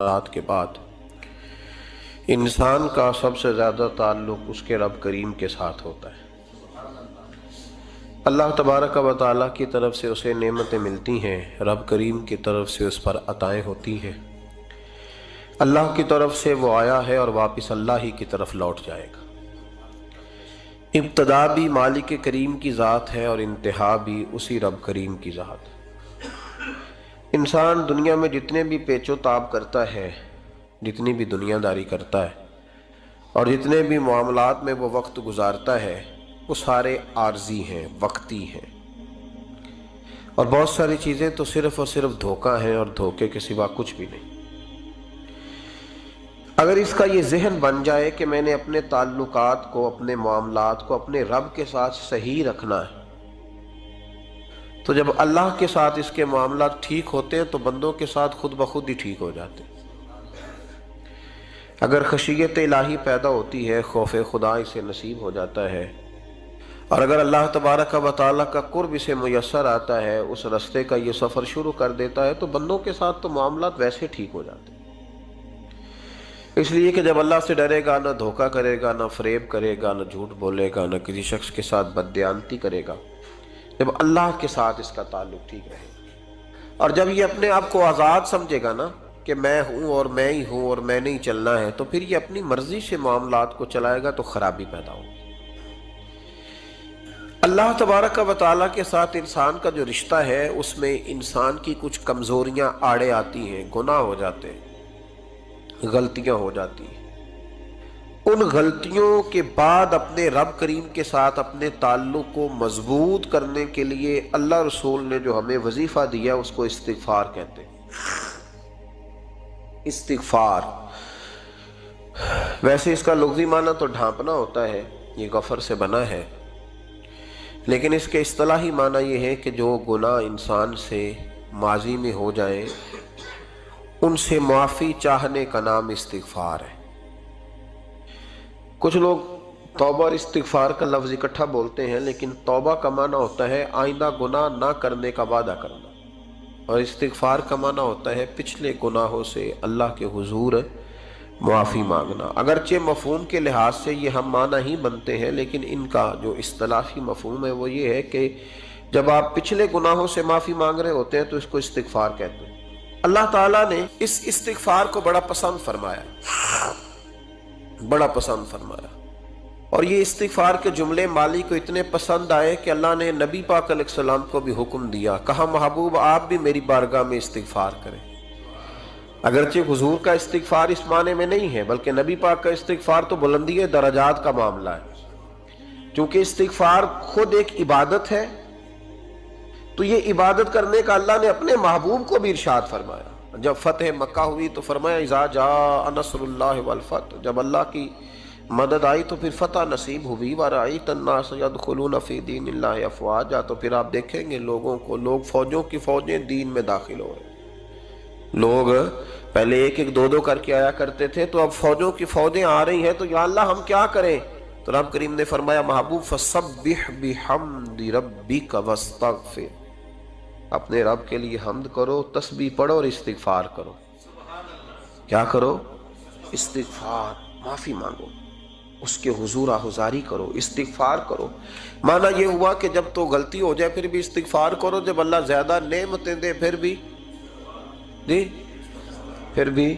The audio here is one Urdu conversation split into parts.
رات کے بعد انسان کا سب سے زیادہ تعلق اس کے رب کریم کے ساتھ ہوتا ہے۔ اللہ تبارک و تعالیٰ کی طرف سے اسے نعمتیں ملتی ہیں، رب کریم کی طرف سے اس پر عطائیں ہوتی ہیں۔ اللہ کی طرف سے وہ آیا ہے اور واپس اللہ ہی کی طرف لوٹ جائے گا۔ ابتدا بھی مالک کریم کی ذات ہے اور انتہا بھی اسی رب کریم کی ذات ہے۔ انسان دنیا میں جتنے بھی پیچ و تاب کرتا ہے، جتنی بھی دنیا داری کرتا ہے اور جتنے بھی معاملات میں وہ وقت گزارتا ہے، وہ سارے عارضی ہیں، وقتی ہیں، اور بہت ساری چیزیں تو صرف اور صرف دھوکہ ہیں اور دھوکے کے سوا کچھ بھی نہیں۔ اگر اس کا یہ ذہن بن جائے کہ میں نے اپنے تعلقات کو، اپنے معاملات کو اپنے رب کے ساتھ صحیح رکھنا ہے، تو جب اللہ کے ساتھ اس کے معاملات ٹھیک ہوتے ہیں تو بندوں کے ساتھ خود بخود ہی ٹھیک ہو جاتے ہیں۔ اگر خشیت الہی پیدا ہوتی ہے، خوف خدا اسے نصیب ہو جاتا ہے، اور اگر اللہ تبارک و تعالیٰ کا قرب اسے میسر آتا ہے، اس رستے کا یہ سفر شروع کر دیتا ہے، تو بندوں کے ساتھ تو معاملات ویسے ٹھیک ہو جاتے ہیں۔ اس لیے کہ جب اللہ سے ڈرے گا، نہ دھوکہ کرے گا، نہ فریب کرے گا، نہ جھوٹ بولے گا، نہ کسی شخص کے ساتھ بددیانتی کرے گا، جب اللہ کے ساتھ اس کا تعلق ٹھیک رہے گا، اور جب یہ اپنے آپ کو آزاد سمجھے گا نا کہ میں ہوں اور میں ہی ہوں اور میں نہیں چلنا ہے، تو پھر یہ اپنی مرضی سے معاملات کو چلائے گا تو خرابی پیدا ہوگی۔ اللہ تبارک و تعالیٰ کے ساتھ انسان کا جو رشتہ ہے، اس میں انسان کی کچھ کمزوریاں آڑے آتی ہیں، گناہ ہو جاتے ہیں، غلطیاں ہو جاتی ہیں۔ ان غلطیوں کے بعد اپنے رب کریم کے ساتھ اپنے تعلق کو مضبوط کرنے کے لیے اللہ رسول نے جو ہمیں وظیفہ دیا اس کو استغفار کہتے ہیں۔ استغفار ویسے اس کا لفظی معنی تو ڈھانپنا ہوتا ہے، یہ غفر سے بنا ہے، لیکن اس کے اصطلاحی معنی یہ ہے کہ جو گناہ انسان سے ماضی میں ہو جائیں ان سے معافی چاہنے کا نام استغفار ہے۔ کچھ لوگ توبہ اور استغفار کا لفظ اکٹھا بولتے ہیں، لیکن توبہ کا معنی ہوتا ہے آئندہ گناہ نہ کرنے کا وعدہ کرنا، اور استغفار کا معنی ہوتا ہے پچھلے گناہوں سے اللہ کے حضور معافی مانگنا۔ اگرچہ مفہوم کے لحاظ سے یہ ہم معنی ہی بنتے ہیں، لیکن ان کا جو اصطلاحی مفہوم ہے وہ یہ ہے کہ جب آپ پچھلے گناہوں سے معافی مانگ رہے ہوتے ہیں تو اس کو استغفار کہتے ہیں۔ اللہ تعالیٰ نے اس استغفار کو بڑا پسند فرمایا، بڑا پسند فرمایا، اور یہ استغفار کے جملے مالی کو اتنے پسند آئے کہ اللہ نے نبی پاک علیہ السلام کو بھی حکم دیا، کہا محبوب آپ بھی میری بارگاہ میں استغفار کریں۔ اگرچہ حضور کا استغفار اس معنی میں نہیں ہے، بلکہ نبی پاک کا استغفار تو بلندی درجات کا معاملہ ہے۔ چونکہ استغفار خود ایک عبادت ہے، تو یہ عبادت کرنے کا اللہ نے اپنے محبوب کو بھی ارشاد فرمایا۔ جب فتح مکہ ہوئی تو فرمایا اذا جاء نصر اللہ والفتح، جب اللہ کی مدد آئی تو پھر فتح نصیب ہوئی، وَرَأَيْتَ النَّاسَ يَدْخُلُونَ فِي دِينِ اللَّهِ أَفْوَاجًا، تو پھر آپ دیکھیں گے لوگوں کو، لوگ فوجوں کی فوجیں دین میں داخل ہو رہے ہیں۔ لوگ پہلے ایک ایک دو دو کر کے آیا کرتے تھے، تو اب فوجوں کی فوجیں آ رہی ہیں، تو یا اللہ ہم کیا کریں؟ تو رب کریم نے فرمایا محبوب فَسَبِّحْ بِحَمْدِ رَبِّكَ وَاسْتَغْفِرْ، اپنے رب کے لیے حمد کرو، تسبیح پڑھو اور استغفار کرو۔ کیا کرو؟ استغفار، معافی مانگو، اس کے حضور آہذاری کرو، استغفار کرو۔ معنی یہ ہوا کہ جب تو غلطی ہو جائے پھر بھی استغفار کرو، جب اللہ زیادہ نعمتیں دے پھر بھی پھر بھی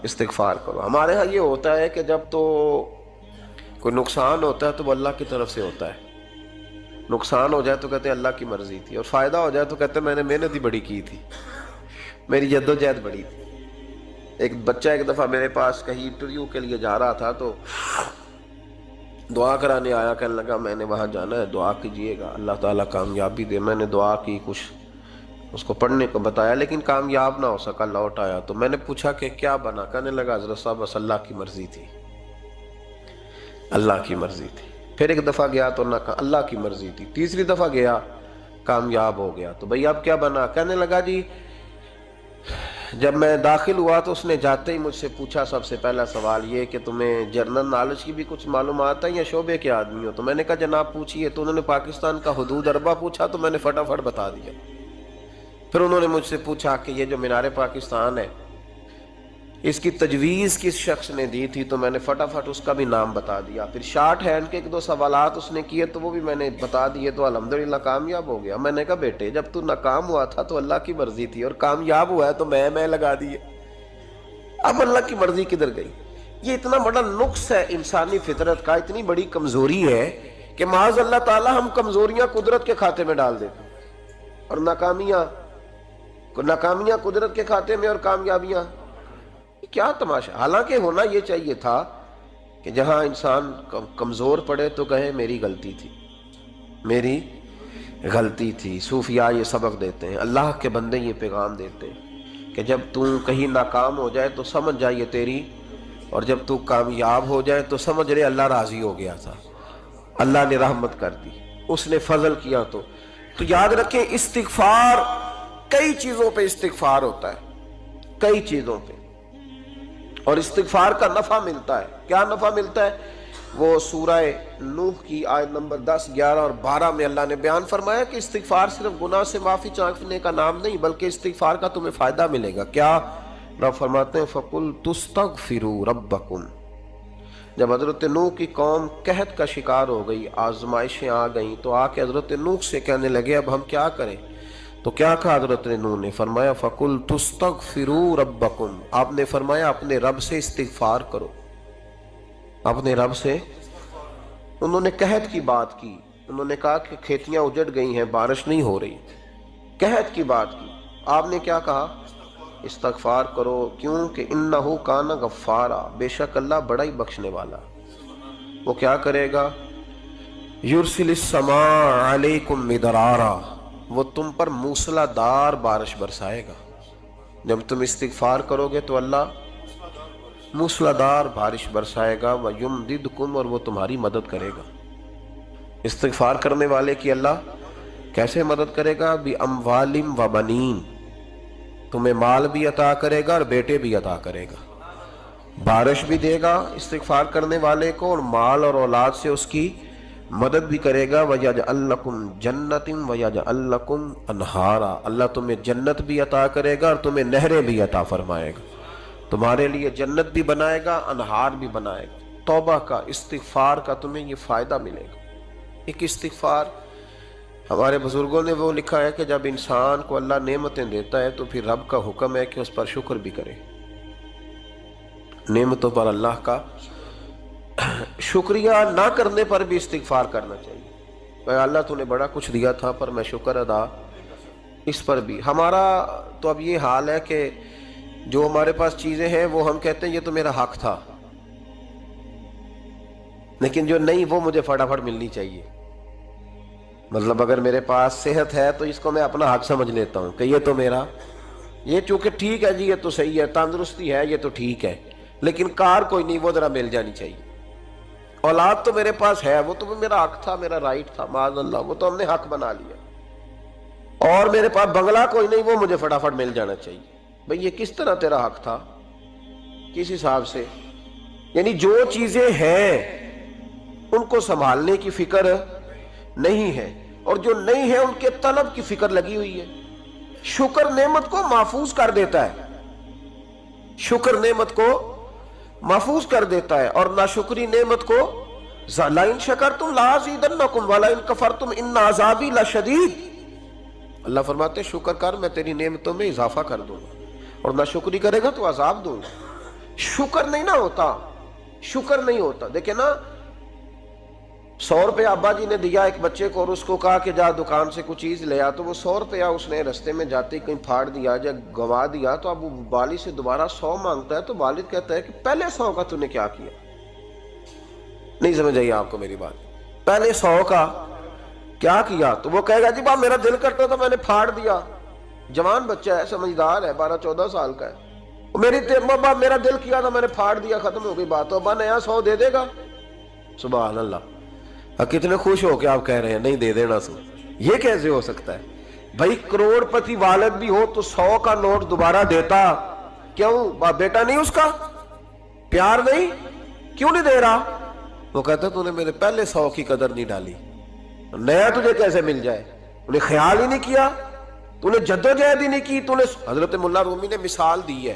استغفار کرو۔ ہمارے ہاں یہ ہوتا ہے کہ جب تو کوئی نقصان ہوتا ہے تو وہ اللہ کی طرف سے ہوتا ہے، نقصان ہو جائے تو کہتے ہیں اللہ کی مرضی تھی، اور فائدہ ہو جائے تو کہتے ہیں میں نے محنت ہی بڑی کی تھی، میری جدوجہد بڑی تھی۔ ایک بچہ ایک دفعہ میرے پاس کہیں انٹرویو کے لیے جا رہا تھا، تو دعا کرانے آیا، کہنے لگا میں نے وہاں جانا ہے، دعا کیجئے گا اللہ تعالیٰ کامیابی دے۔ میں نے دعا کی، کچھ اس کو پڑھنے کو بتایا، لیکن کامیاب نہ ہو سکا، لوٹ آیا۔ تو میں نے پوچھا کہ کیا بنا؟ کہنے لگا حضرت صاحب بس اللہ کی مرضی تھی، اللہ کی مرضی تھی۔ پھر ایک دفعہ گیا تو نہ کہا اللہ کی مرضی تھی، تیسری دفعہ گیا کامیاب ہو گیا۔ تو بھئی اب کیا بنا؟ کہنے لگا جی جب میں داخل ہوا تو اس نے جاتے ہی مجھ سے پوچھا سب سے پہلا سوال یہ کہ تمہیں جنرل نالج کی بھی کچھ معلومات ہے یا شعبے کے آدمی ہو؟ تو میں نے کہا جناب پوچھئے۔ تو انہوں نے پاکستان کا حدود اربہ پوچھا تو میں نے فٹافٹ بتا دیا۔ پھر انہوں نے مجھ سے پوچھا کہ یہ جو مینار پاکستان ہے اس کی تجویز کس شخص نے دی تھی تو میں نے فٹافٹ اس کا بھی نام بتا دیا. پھر شارٹ ہینڈ کے ایک دو سوالات اس نے کیے تو وہ بھی میں نے بتا دیے تو الحمدللہ کامیاب ہو گیا. میں نے کہا بیٹے جب تو ناکام ہوا تھا تو اللہ کی مرضی تھی اور کامیاب ہوا ہے تو میں لگا دیے. اب اللہ کی مرضی کدھر گئی؟ یہ اتنا بڑا نقص ہے انسانی فطرت کا، اتنی بڑی کمزوری ہے کہ معاذ اللہ تعالی ہم کمزوریاں قدرت کے کھاتے میں ڈال دیتے اور ناکامیاں قدرت کے کھاتے میں اور کامیابیاں. کیا تماشا! حالانکہ ہونا یہ چاہیے تھا کہ جہاں انسان کمزور پڑے تو کہے میری غلطی تھی، میری غلطی تھی. صوفیاء یہ سبق دیتے ہیں، اللہ کے بندے یہ پیغام دیتے ہیں کہ جب تو کہیں ناکام ہو جائے تو سمجھ جائے تیری، اور جب تو کامیاب ہو جائے تو سمجھ رہے اللہ راضی ہو گیا تھا، اللہ نے رحمت کر دی، اس نے فضل کیا. تو یاد رکھیں استغفار، کئی چیزوں پہ استغفار ہوتا ہے، کئی چیزوں پہ، اور استغفار کا نفع ملتا ہے. کیا نفع ملتا ہے؟ وہ سورہ نوح کی آیت نمبر 10، 11 اور 12 میں اللہ نے بیان فرمایا کہ استغفار صرف گناہ سے معافی چاہنے کا نام نہیں بلکہ استغفار کا تمہیں فائدہ ملے گا. کیا؟ رب فرماتے ہیں فَقُلْتُ اسْتَغْفِرُوا رَبَّكُمْ. جب حضرت نوح کی قوم قحط کا شکار ہو گئی، آزمائشیں آ گئیں، تو آ کے حضرت نوح سے کہنے لگے اب ہم کیا کریں؟ تو کیا کہا حضرت نوح نے؟ فرمایا فَقُلْتُ اسْتَغْفِرُوا رَبَّكُمْ. آپ نے فرمایا اپنے رب سے استغفار کرو، اپنے رب سے. انہوں نے قحط کی بات کی، انہوں نے کہا کہ کھیتیاں اجڑ گئی ہیں، بارش نہیں ہو رہی، قحط کی بات کی. آپ نے کیا کہا؟ استغفار کرو. کیوں کہ انہو کان غفارا، بے شک اللہ بڑا ہی بخشنے والا. وہ کیا کرے گا؟ یرسل السماء علیکم مدرارا، وہ تم پر موسلا دار بارش برسائے گا. جب تم استغفار کرو گے تو اللہ موسلا دار بارش برسائے گا. وَيُمْدِدْكُمْ، اور وہ تمہاری مدد کرے گا. استغفار کرنے والے کی اللہ کیسے مدد کرے گا؟ بِأَمْوَالٍ وَبَنِينَ، تمہیں مال بھی عطا کرے گا اور بیٹے بھی عطا کرے گا. بارش بھی دے گا استغفار کرنے والے کو، اور مال اور اولاد سے اس کی مدد بھی کرے گا. وَيَجْعَلْ لَكُمْ جَنَّةٍ وَيَجْعَلْ لَكُمْ أَنْهَارًا، اللہ تمہیں جنت بھی عطا کرے گا اور تمہیں نہریں بھی عطا فرمائے گا. تمہارے لیے جنت بھی بنائے گا، انہار بھی بنائے گا. توبہ کا، استغفار کا تمہیں یہ فائدہ ملے گا. ایک استغفار، ہمارے بزرگوں نے وہ لکھا ہے کہ جب انسان کو اللہ نعمتیں دیتا ہے تو پھر رب کا حکم ہے کہ اس پر شکر بھی کرے. نعمتوں پر اللہ کا شکریہ نہ کرنے پر بھی استغفار کرنا چاہیے. اللہ تو نے بڑا کچھ دیا تھا پر میں شکر ادا اس پر بھی. ہمارا تو اب یہ حال ہے کہ جو ہمارے پاس چیزیں ہیں وہ ہم کہتے ہیں یہ تو میرا حق تھا، لیکن جو نہیں وہ مجھے فٹافٹ ملنی چاہیے. مطلب اگر میرے پاس صحت ہے تو اس کو میں اپنا حق سمجھ لیتا ہوں کہ یہ تو میرا، یہ چونکہ ٹھیک ہے جی، یہ تو صحیح ہے، تندرستی ہے یہ تو ٹھیک ہے، لیکن کار کوئی نہیں، وہ ذرا مل جانی چاہیے. اولاد تو میرے پاس ہے، وہ تو میرا حق تھا، میرا رائٹ تھا، معاذ اللہ وہ تو ہم نے حق بنا لیا. اور میرے پاس بنگلہ کوئی نہیں، وہ مجھے فٹافٹ مل جانا چاہیے. بھئی یہ کس طرح تیرا حق تھا؟ کس حساب سے؟ یعنی جو چیزیں ہیں ان کو سنبھالنے کی فکر نہیں ہے، اور جو نہیں ہے ان کے طلب کی فکر لگی ہوئی ہے. شکر نعمت کو محفوظ کر دیتا ہے، شکر نعمت کو محفوظ کر دیتا ہے، اور ناشکری نعمت کو لَئِن شَكَرْتُمْ لَأَزِيدَنَّكُمْ وَلَئِن كَفَرْتُمْ إِنَّ عَذَابِي لَشَدِيدٌ. اللہ فرماتے ہیں شکر کر، میں تیری نعمتوں میں اضافہ کر دوں گا، اور ناشکری کرے گا تو عذاب دوں گا. شکر نہیں نہ ہوتا، شکر نہیں ہوتا. دیکھیں نا، 100 روپے ابا جی نے دیا ایک بچے کو اور اس کو کہا کہ جا دکان سے کچھ چیز لے آ، تو وہ 100 روپیہ اس نے رستے میں جاتے ہی کہیں پھاڑ دیا یا گوا دیا. تو اب وہ والد سے دوبارہ 100 مانگتا ہے تو والد کہتا ہے کہ پہلے 100 کا تو نے کیا کیا؟ نہیں سمجھ آئی آپ کو میری بات؟ پہلے 100 کا کیا کیا؟ تو وہ کہے گا جی میرا دل کرتا تھا میں نے پھاڑ دیا. جوان بچہ ہے، سمجھدار ہے، 12-14 سال کا ہے. میرا دل کیا تھا میں نے پھاڑ دیا، ختم ہو گئی بات. تو ابا نیا 100 دے دے گا؟ سبحان اللہ. کتنے خوش ہو کے آپ کہہ رہے ہیں نہیں دے دینا سو. یہ کیسے ہو سکتا ہے بھائی؟ کروڑ پتی والد بھی ہو تو 100 کا نوٹ دوبارہ دیتا کیوں؟ بیٹا نہیں اس کا؟ پیار نہیں؟ کیوں نہیں دے رہا؟ وہ کہتا تو نے میرے پہلے 100 کی قدر نہیں ڈالی، نیا تجھے کیسے مل جائے؟ انہیں خیال ہی نہیں کیا، تو نے جدوجہد ہی نہیں کی. تو نے حضرت مولا رومی نے مثال دی ہے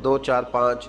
2 4 5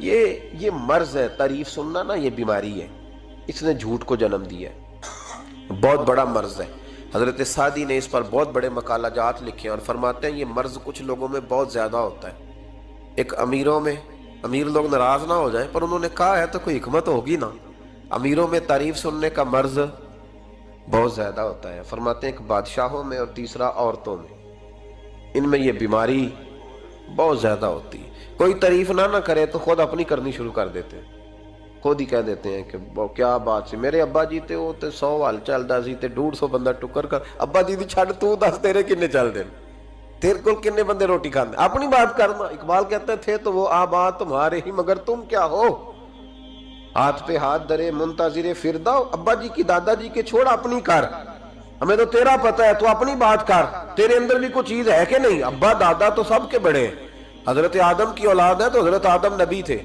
یہ مرض ہے، تعریف سننا نا، یہ بیماری ہے، اس نے جھوٹ کو جنم دیا ہے، بہت بڑا مرض ہے۔ حضرت سعدی نے اس پر بہت بڑے مقالہ جات لکھے ہیں اور فرماتے ہیں یہ مرض کچھ لوگوں میں بہت زیادہ ہوتا ہے۔ ایک امیروں میں، امیر لوگ ناراض نہ ہو جائیں پر انہوں نے کہا ہے تو کوئی حکمت ہوگی نا، امیروں میں تعریف سننے کا مرض بہت زیادہ ہوتا ہے۔ فرماتے ہیں ایک بادشاہوں میں اور تیسرا عورتوں میں، ان میں یہ بیماری بہت زیادہ ہوتی ہے۔ کوئی تعریف نہ کرے تو خود اپنی کرنی شروع کر دیتے ہیں، خود ہی کہہ دیتے ہیں کہ کیا بات سی، میرے ابا جی تے وہ تے 100 حال چلدا سی تے 150 بندہ ٹکر کر، ابا جی دی چھڈ تو دس تیرے کنے چل دے، تیرے کو کنے بندے روٹی کھاندے، اپنی بات کرنا۔ اقبال کہتے تھے تو وہ آبا تمہارے ہی مگر تم کیا ہو، ہاتھ پہ ہاتھ درے منتظر فردا، ابا جی کی دادا جی کے چھوڑ اپنی کر، ہمیں تو تیرا پتہ ہے، تو اپنی بات کر، تیرے اندر بھی کوئی چیز ہے کہ نہیں۔ ابا دادا تو سب کے بڑے ہیں، حضرت آدم کی اولاد ہے تو حضرت آدم نبی تھے،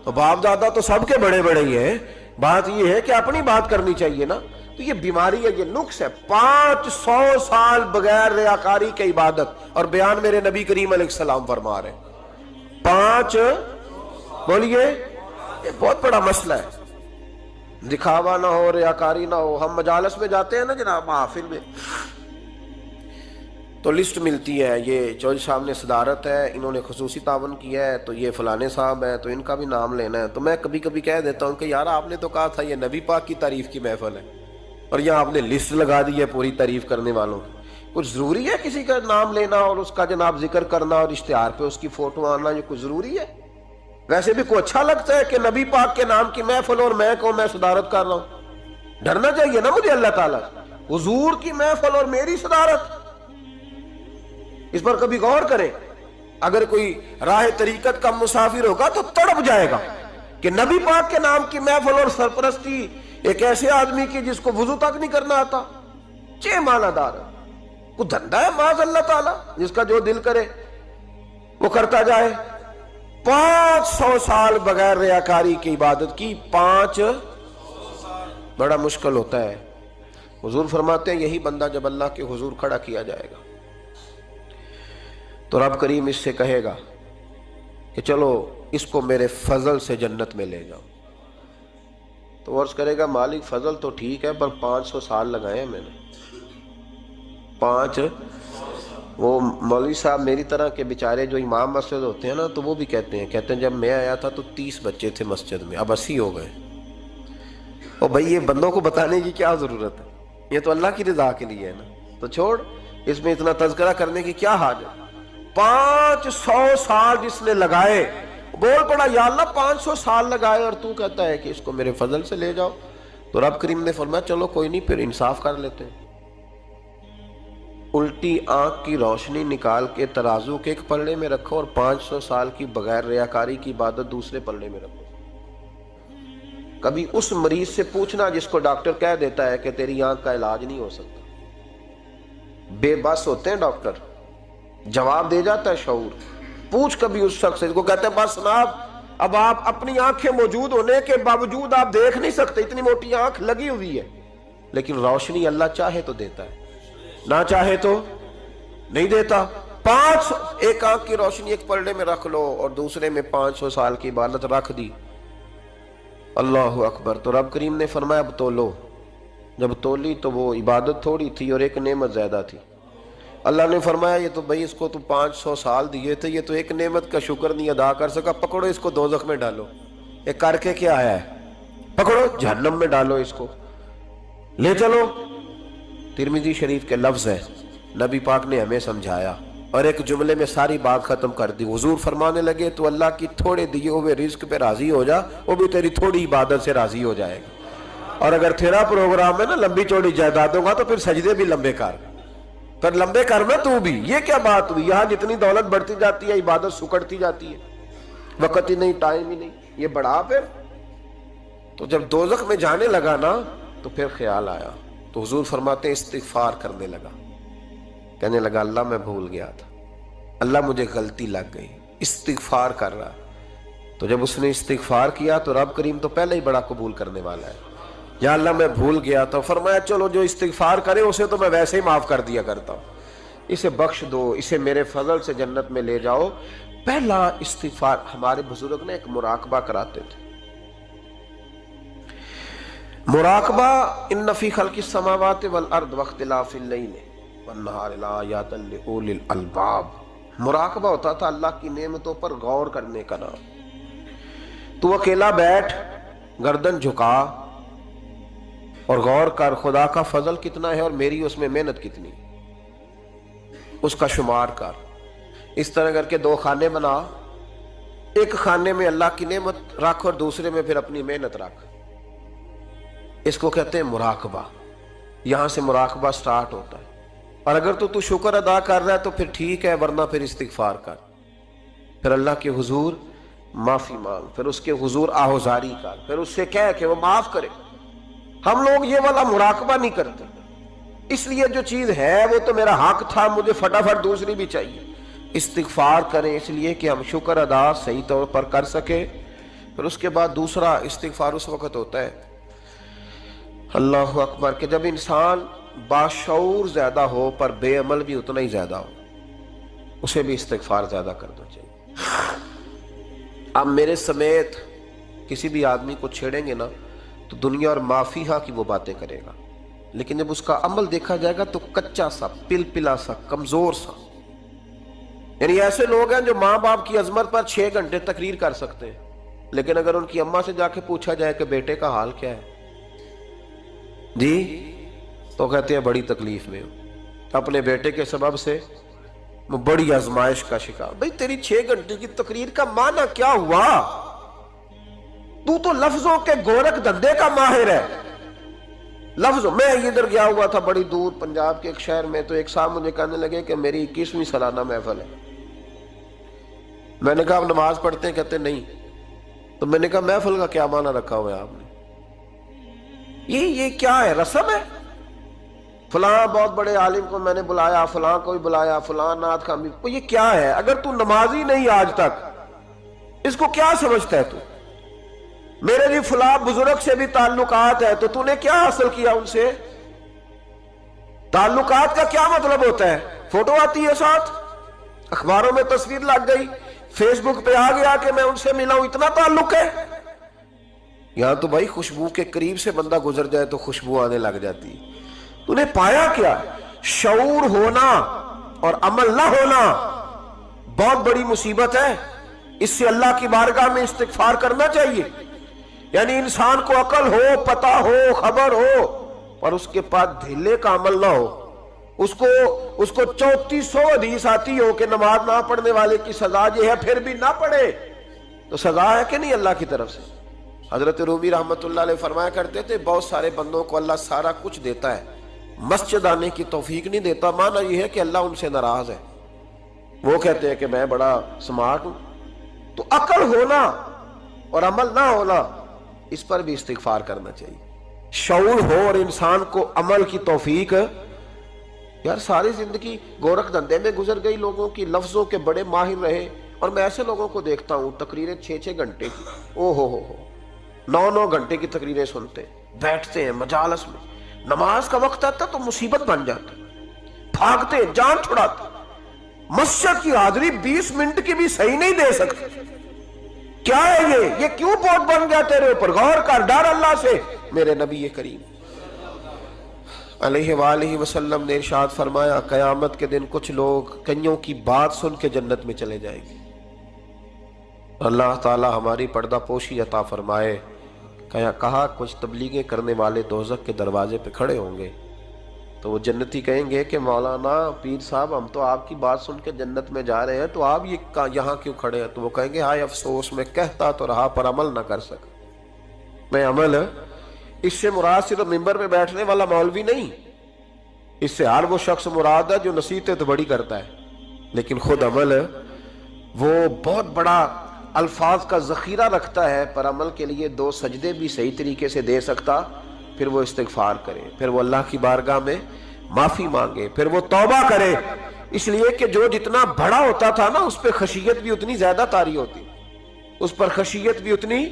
تو باپ دادا تو سب کے بڑے بڑے ہی ہیں، بات یہ ہے کہ اپنی بات کرنی چاہیے نا۔ تو یہ بیماری ہے، یہ نقص ہے۔ 500 سال بغیر ریاکاری کی عبادت، اور بیان میرے نبی کریم علیہ السلام فرما رہے ہیں 5، بولیے، یہ بہت بڑا مسئلہ ہے، دکھاوا نہ ہو، ریاکاری نہ ہو۔ ہم مجالس میں جاتے ہیں نا جناب، محافل میں، تو لسٹ ملتی ہے، یہ چودھری صاحب نے صدارت ہے، انہوں نے خصوصی تعاون کیا ہے، تو یہ فلانے صاحب ہیں تو ان کا بھی نام لینا ہے۔ تو میں کبھی کبھی کہہ دیتا ہوں کہ یار آپ نے تو کہا تھا یہ نبی پاک کی تعریف کی محفل ہے، اور یہاں آپ نے لسٹ لگا دی ہے پوری تعریف کرنے والوں کی۔ کچھ ضروری ہے کسی کا نام لینا اور اس کا جناب ذکر کرنا اور اشتہار پہ اس کی فوٹو آنا، یہ کچھ ضروری ہے؟ ویسے بھی کوئی اچھا لگتا ہے کہ نبی پاک کے نام کی محفل اور میں صدارت کر رہا ہوں؟ ڈرنا چاہیے نا مجھے اللہ تعالیٰ، حضور کی محفل اور میری صدارت، اس پر کبھی غور کریں۔ اگر کوئی راہ طریقت کا مسافر ہوگا تو تڑپ جائے گا کہ نبی پاک کے نام کی محفل اور سرپرستی ایک ایسے آدمی کی جس کو وضو تک نہیں کرنا آتا، چھ معنی دار ہے، کوئی دھندا ہے معاذ اللہ تعالیٰ، جس کا جو دل کرے وہ کرتا جائے۔ 500 سال بغیر ریاکاری کی عبادت کی، 5 بڑا مشکل ہوتا ہے۔ حضور فرماتے ہیں یہی بندہ جب اللہ کے حضور کھڑا کیا جائے گا تو رب کریم اس سے کہے گا کہ چلو اس کو میرے فضل سے جنت میں لے جاؤ، تو عرض کرے گا مالک فضل تو ٹھیک ہے پر 500 سال لگائے ہیں میں نے، 5۔ وہ مولوی صاحب میری طرح کے بیچارے جو امام مسجد ہوتے ہیں نا، تو وہ بھی کہتے ہیں جب میں آیا تھا تو 30 بچے تھے مسجد میں، اب 80 ہو گئے۔ اور بھائی یہ بندوں کو بتانے کی کیا ضرورت ہے، یہ تو اللہ کی رضا کے لیے ہے نا، تو چھوڑ اس میں اتنا تذکرہ کرنے کی کیا حاجت۔ 500 سال جس نے لگائے، بول پڑا یا اللہ 500 سال لگائے اور تو کہتا ہے کہ اس کو میرے فضل سے لے جاؤ، تو رب کریم نے فرمایا چلو کوئی نہیں، پھر انصاف کر لیتے ہیں، الٹی آنکھ کی روشنی نکال کے ترازو کے ایک پلڑے میں رکھو اور 500 سال کی بغیر ریاکاری کی عبادت دوسرے پلڑے میں رکھو۔ کبھی اس مریض سے پوچھنا جس کو ڈاکٹر کہہ دیتا ہے کہ تیری آنکھ کا علاج نہیں ہو سکتا، بے بس ہوتے ہیں ڈاکٹر، جواب دے جاتا ہے شعور۔ پوچھ کبھی اس شخص سے کو کہتے ہیں بس جناب اب آپ اپنی آنکھیں موجود ہونے کے باوجود آپ دیکھ نہیں سکتے، اتنی موٹی آنکھ لگی ہوئی ہے، لیکن روشنی اللہ چاہے تو دیتا ہے، نہ چاہے تو نہیں دیتا۔ 5 ایک آنکھ کی روشنی ایک پلڑے میں رکھ لو اور دوسرے میں 500 سال کی عبادت رکھ دی، اللہ اکبر۔ تو رب کریم نے فرمایا اب تولو، جب تولی تو وہ عبادت تھوڑی تھی اور ایک نعمت زیادہ تھی۔ اللہ نے فرمایا یہ تو بھائی اس کو تو 500 سال دیے تھے، یہ تو ایک نعمت کا شکر نہیں ادا کر سکا، پکڑو اس کو دوزخ میں ڈالو۔ یہ کر کے کیا آیا ہے، پکڑو جہنم میں ڈالو اس کو، لے چلو۔ ترمذی شریف کے لفظ ہے، نبی پاک نے ہمیں سمجھایا اور ایک جملے میں ساری بات ختم کر دی۔ حضور فرمانے لگے تو اللہ کی تھوڑے دیے ہوئے رزق پہ راضی ہو جا، وہ بھی تیری تھوڑی عبادت سے راضی ہو جائے گا۔ اور اگر تیرا پروگرام ہے نا لمبی چوڑی جائیدادوں کا، تو پھر سجدے بھی لمبے کر، پھر لمبے کرنا تو بھی۔ یہ کیا بات ہوئی، یہاں جتنی دولت بڑھتی جاتی ہے عبادت سکڑتی جاتی ہے، وقت ہی نہیں، ٹائم ہی نہیں، یہ بڑھا پھر۔ تو جب دوزخ میں جانے لگا نا تو پھر خیال آیا، تو حضور فرماتے ہیں استغفار کرنے لگا، کہنے لگا اللہ میں بھول گیا تھا، اللہ مجھے غلطی لگ گئی، استغفار کر رہا۔ تو جب اس نے استغفار کیا تو رب کریم تو پہلے ہی بڑا قبول کرنے والا ہے، یا اللہ میں بھول گیا تو فرمایا چلو جو استغفار کرے اسے تو میں ویسے ہی معاف کر دیا کرتا ہوں، اسے بخش دو، اسے میرے فضل سے جنت میں لے جاؤ۔ پہلا استغفار ہمارے بزرگ نے ایک مراقبہ کراتے تھے. مراقبہ ان فی خلق السماوات والارض واختلاف اللیل والنہار لآیات لأولی الالباب. مراقبہ ہوتا تھا اللہ کی نعمتوں پر غور کرنے کا نام. تو اکیلا بیٹھ، گردن جھکا اور غور کر خدا کا فضل کتنا ہے اور میری اس میں محنت کتنی، اس کا شمار کر. اس طرح کر کے 2 خانے بنا، ایک خانے میں اللہ کی نعمت رکھ اور دوسرے میں پھر اپنی محنت رکھ. اس کو کہتے ہیں مراقبہ. یہاں سے مراقبہ سٹارٹ ہوتا ہے. اور اگر تو شکر ادا کر رہا ہے تو پھر ٹھیک ہے، ورنہ پھر استغفار کر، پھر اللہ کے حضور معافی مانگ، پھر اس کے حضور آہوزاری کر، پھر اس سے کہہ کہ وہ معاف کرے. ہم لوگ یہ والا مراقبہ نہیں کرتے، اس لیے جو چیز ہے وہ تو میرا حق تھا، مجھے فٹافٹ دوسری بھی چاہیے. استغفار کریں اس لیے کہ ہم شکر ادا صحیح طور پر کر سکے. پھر اس کے بعد دوسرا استغفار اس وقت ہوتا ہے اللہ اکبر کہ جب انسان باشعور زیادہ ہو پر بے عمل بھی اتنا ہی زیادہ ہو، اسے بھی استغفار زیادہ کرنا چاہیے. اب میرے سمیت کسی بھی آدمی کو چھیڑیں گے نا تو دنیا اور مافیہ کی وہ باتیں کرے گا، لیکن جب اس کا عمل دیکھا جائے گا تو کچا سا، پلپلا سا، کمزور سا. یعنی ایسے لوگ ہیں جو ماں باپ کی عظمت پر 6 گھنٹے تقریر کر سکتے ہیں، لیکن اگر ان کی اماں سے جا کے پوچھا جائے کہ بیٹے کا حال کیا ہے جی، تو کہتے ہیں بڑی تکلیف میں ہو، اپنے بیٹے کے سبب سے وہ بڑی آزمائش کا شکار. بھئی تیری 6 گھنٹے کی تقریر کا معنی کیا ہوا؟ تو لفظوں کے گورکھ دھندے کا ماہر ہے. لفظوں میں ادھر گیا ہوا تھا بڑی دور پنجاب کے ایک شہر میں، تو ایک صاحب مجھے کہنے لگے کہ میری 21ویں سالانہ محفل ہے. میں نے کہا آپ نماز پڑھتے ہیں؟ کہتے نہیں. تو میں نے کہا محفل کا کیا معنی رکھا ہوا ہے آپ نے؟ یہ کیا ہے، رسم ہے؟ فلاں بہت بڑے عالم کو میں نے بلایا، فلاں کو بھی بلایا، فلاں نعت خامی. یہ کیا ہے؟ اگر تو نمازی نہیں آج تک، اس کو کیا سمجھتا ہے تو؟ میرے بھی فلاں بزرگ سے بھی تعلقات ہے، تو نے کیا حاصل کیا ان سے؟ تعلقات کا کیا مطلب ہوتا ہے؟ فوٹو آتی ہے ساتھ، اخباروں میں تصویر لگ گئی، فیس بک پہ آ گیا کہ میں ان سے ملا ہوں، اتنا تعلق ہے؟ یہاں تو بھائی خوشبو کے قریب سے بندہ گزر جائے تو خوشبو آنے لگ جاتی ہے. تو نے پایا کیا؟ شعور ہونا اور عمل نہ ہونا بہت بڑی مصیبت ہے. اس سے اللہ کی بارگاہ میں استغفار کرنا چاہیے. یعنی انسان کو عقل ہو، پتہ ہو، خبر ہو، پر اس کے پاس دھیلے کا عمل نہ ہو. اس کو 3400 حدیث آتی ہو کہ نماز نہ پڑھنے والے کی سزا یہ ہے، پھر بھی نہ پڑھے تو سزا ہے کہ نہیں اللہ کی طرف سے؟ حضرت رومی رحمت اللہ علیہ فرمایا کرتے تھے بہت سارے بندوں کو اللہ سارا کچھ دیتا ہے، مسجد آنے کی توفیق نہیں دیتا. معنی یہ ہے کہ اللہ ان سے ناراض ہے. وہ کہتے ہیں کہ میں بڑا سمارٹ ہوں. تو عقل ہونا اور عمل نہ ہونا، اس پر بھی استغفار کرنا چاہیے. شعور ہو اور انسان کو عمل کی توفیق. یار ساری زندگی گورکھ دھندے میں گزر گئی لوگوں کی، لفظوں کے بڑے ماہر رہے، اور میں ایسے لوگوں کو دیکھتا ہوں تقریریں 6 گھنٹے کی، او ہو 9 گھنٹے کی تقریریں سنتے ہیں، بیٹھتے ہیں مجالس میں. نماز کا وقت آتا تو مصیبت بن جاتا، بھاگتے جان چھڑاتے. مسجد کی حاضری 20 منٹ کی بھی صحیح نہیں دے سکتے. کیا ہے یہ کیوں بوجھ بن گیا تیرے اوپر؟ غور کر، ڈر اللہ سے. میرے نبی کریم علیہ وآلہ وسلم نے ارشاد فرمایا قیامت کے دن کچھ لوگ کئیوں کی بات سن کے جنت میں چلے جائیں گے. اللہ تعالی ہماری پردہ پوشی عطا فرمائے. کہا کچھ تبلیغیں کرنے والے دوزخ کے دروازے پہ کھڑے ہوں گے تو وہ جنتی کہیں گے کہ مولانا پیر صاحب ہم تو آپ کی بات سن کے جنت میں جا رہے ہیں، تو آپ یہاں کیوں کھڑے ہیں؟ تو وہ کہیں گے ہائے افسوس، میں کہتا تو رہا پر عمل نہ کر سکا. میں عمل، اس سے مراد صرف ممبر پہ بیٹھنے والا مولوی نہیں، اس سے ہر وہ شخص مراد ہے جو نصیحتیں تو بڑی کرتا ہے لیکن خود عمل وہ بہت بڑا الفاظ کا ذخیرہ رکھتا ہے، پر عمل کے لیے 2 سجدے بھی صحیح طریقے سے دے سکتا. پھر وہ استغفار کرے، پھر وہ اللہ کی بارگاہ میں معافی مانگے، پھر وہ توبہ کرے. اس لیے کہ جو جتنا بڑا ہوتا تھا نا اس پہ خشیت بھی اتنی زیادہ طاری ہوتی، اس پر خشیت بھی اتنی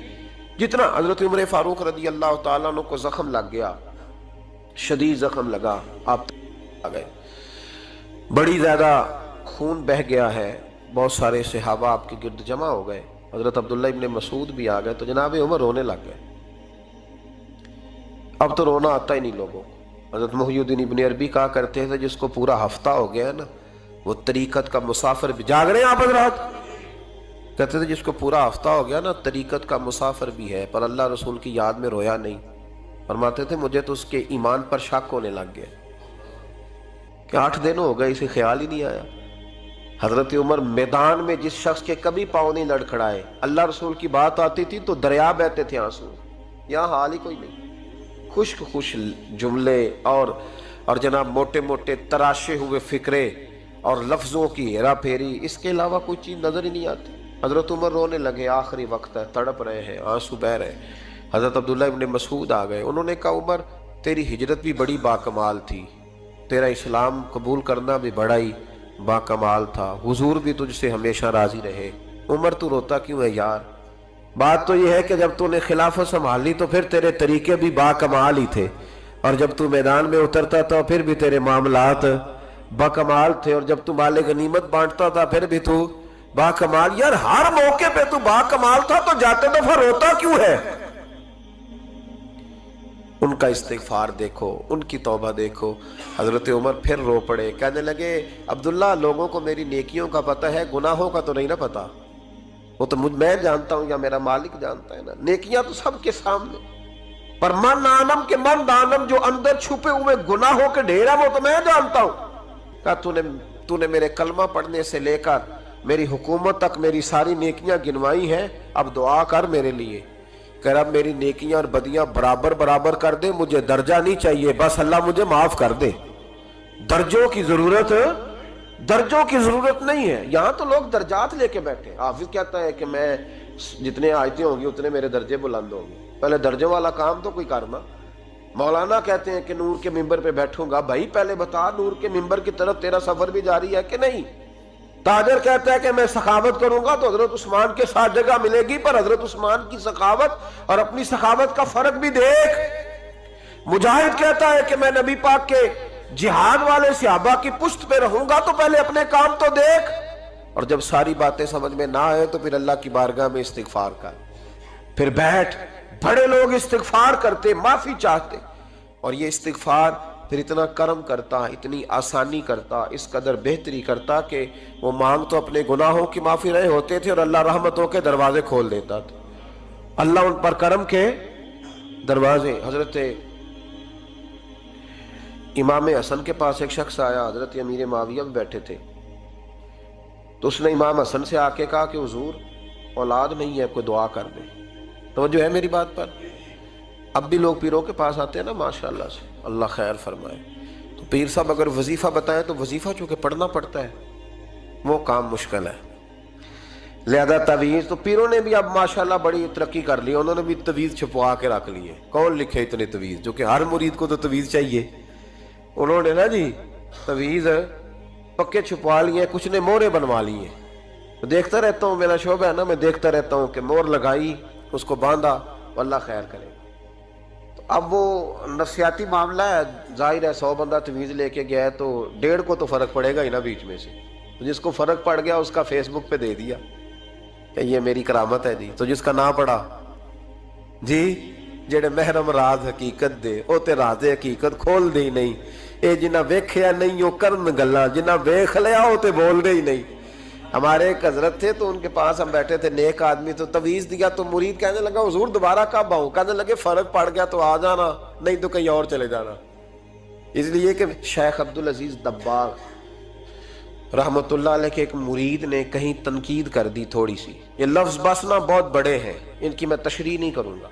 جتنا. حضرت عمر فاروق رضی اللہ تعالیٰ عنہ کو زخم لگ گیا، شدید زخم لگا، آپ آ گئے، بڑی زیادہ خون بہ گیا ہے، بہت سارے صحابہ آپ کے گرد جمع ہو گئے، حضرت عبداللہ ابن مسعود بھی آ گئے، تو جناب عمر رونے لگ گئے۔ اب تو رونا آتا ہی نہیں لوگوں کو۔ حضرت محی الدین ابن عربی کہا کرتے تھے جس کو پورا ہفتہ ہو گیا ہے نا، وہ طریقت کا مسافر بھی، جاگ رہے ہیں آپ حضرات؟ کہتے تھے جس کو پورا ہفتہ ہو گیا نا، طریقت کا مسافر بھی ہے، پر اللہ رسول کی یاد میں رویا نہیں۔ فرماتے تھے مجھے تو اس کے ایمان پر شک ہونے لگ گیا کہ 8 دن ہو گئے اسے خیال ہی نہیں آیا۔ حضرت عمر میدان میں جس شخص کے کبھی پاؤں نہیں لڑکھڑائے، اللہ رسول کی بات آتی تھی تو دریا بہتے تھے آنسو، یہاں حال ہی کوئی نہیں۔ خشک خوش جملے اور جناب موٹے موٹے تراشے ہوئے فکرے اور لفظوں کی ہیرا پھیری، اس کے علاوہ کوئی چیز نظر ہی نہیں آتی۔ حضرت عمر رونے لگے، آخری وقت ہے، تڑپ رہے ہیں، آنسو بہہ رہے ہیں۔ حضرت عبداللہ ابن مسعود آ گئے، انہوں نے کہا عمر تیری ہجرت بھی بڑی باکمال تھی، تیرا اسلام قبول کرنا بھی بڑا ہی باکمال تھا، حضور بھی تجھ سے ہمیشہ راضی رہے۔ عمر تو روتا کیوں ہے یار؟ بات تو یہ ہے کہ جب تو نے خلافت سنبھالی تو پھر تیرے طریقے بھی باکمال ہی تھے، اور جب تو میدان میں اترتا تھا پھر بھی تیرے معاملات باکمال تھے، اور جب تو مال غنیمت بانٹتا تھا پھر بھی تو باکمال۔ یار ہر موقع پہ تو باکمال تھا، تو جاتے دفعہ روتا کیوں ہے؟ ان کا استغفار دیکھو، ان کی توبہ دیکھو۔ حضرت عمر پھر رو پڑے، کہنے لگے عبداللہ لوگوں کو میری نیکیوں کا پتہ ہے، گناہوں کا تو نہیں نا پتہ۔ وہ تو میں جانتا ہوں یا میرا مالک جانتا ہے نا، نیکیاں تو سب کے سامنے، پر من آنم کے من دانم، جو اندر چھپے ہوئے گناہوں کے ڈھیر ہیں وہ تو میں جانتا ہوں۔ کہا تو نے میرے کلمہ پڑھنے سے لے کر میری حکومت تک میری ساری نیکیاں گنوائی ہیں، اب دعا کر میرے لیے۔ کہہ رہا میری نیکیاں اور بدیاں برابر برابر کر دے، مجھے درجہ نہیں چاہیے، بس اللہ مجھے معاف کر دے۔ درجوں کی ضرورت نہیں ہے، یہاں تو لوگ درجات لے کے بیٹھے۔ حافظ کہتا ہے کہ میں جتنے آیتیں ہوں گی اتنے میرے درجے بلند ہوں گے، پہلے درجوں والا کام تو کوئی کرنا۔ مولانا کہتے ہیں کہ نور کے ممبر پہ بیٹھوں گا، بھائی پہلے بتا نور کے ممبر کی طرف تیرا سفر بھی جاری ہے کہ نہیں؟ تاجر کہتا ہے کہ میں سخاوت کروں گا تو حضرت عثمان کے ساتھ جگہ ملے گی، پر حضرت عثمان کی سخاوت اور اپنی سخاوت کا فرق بھی دیکھ۔ مجاہد کہتا ہے کہ میں نبی پاک کے جہاد والے صحابہ کی پشت پہ رہوں گا، تو پہلے اپنے کام تو دیکھ۔ اور جب ساری باتیں سمجھ میں نہ آئے تو پھر اللہ کی بارگاہ میں استغفار کر، پھر بیٹھ۔ بڑے لوگ استغفار کرتے، معافی چاہتے، اور یہ استغفار پھر اتنا کرم کرتا، اتنی آسانی کرتا، اس قدر بہتری کرتا کہ وہ مانگ تو اپنے گناہوں کی معافی رہے ہوتے تھے اور اللہ رحمتوں کے دروازے کھول دیتا تھا، اللہ ان پر کرم کے دروازے۔ حضرت امام حسن کے پاس ایک شخص آیا، حضرت امیر معاویہ بھی بیٹھے تھے، تو اس نے امام حسن سے آ کے کہا کہ حضور اولاد نہیں ہے، کوئی دعا کر دے۔ توجہ ہے میری بات پر؟ اب بھی لوگ پیروں کے پاس آتے ہیں نا، ماشاءاللہ سے، اللہ خیر فرمائے، تو پیر صاحب اگر وظیفہ بتائیں تو وظیفہ چونکہ پڑھنا پڑتا ہے، وہ کام مشکل ہے، لہذا تعویذ تو پیروں نے بھی اب ماشاءاللہ بڑی ترقی کر لی، انہوں نے بھی تعویذ چھپوا کے رکھ لیے۔ کون لکھے اتنے تعویذ؟ جو کہ ہر مرید کو تو تعویذ چاہیے، انہوں نے نا جی تعویذ پکے چھپوا لیے، کچھ نے مورے بنوا لیے۔ دیکھتا رہتا ہوں، میرا شعبہ ہے نا، میں دیکھتا رہتا ہوں کہ مور لگائی، اس کو باندھا، اللہ خیر کرے۔ اب وہ نفسیاتی معاملہ ہے، ظاہر ہے 100 بندہ تعویذ لے کے گیا ہے تو 1.5 کو تو فرق پڑے گا ہی نا بیچ میں سے، تو جس کو فرق پڑ گیا اس کا فیس بک پہ دے دیا کہ یہ میری کرامت ہے جی، تو جس کا نہ پڑا جی جڑے محرم راز حقیقت دے او تے راز حقیقت کھول دے ہی نہیں، اے جنہ ویکھیا نہیں او کرن گلاں، جنہ ویکھ لیا او تے بول دے ہی نہیں۔ ہمارے ایک حضرت تھے تو ان کے پاس ہم بیٹھے تھے، نیک آدمی، تو تعویذ دیا تو مرید کہنے لگا حضور دوبارہ کب آؤں؟ کہنے لگے فرق پڑ گیا تو آ جانا، نہیں تو کہیں اور چلے جانا۔ اس لیے کہ شیخ عبدالعزیز دباغ رحمت اللہ علیہ کے ایک مرید نے کہیں تنقید کر دی تھوڑی سی، یہ لفظ بس نا بہت بڑے ہیں، ان کی میں تشریح نہیں کروں گا،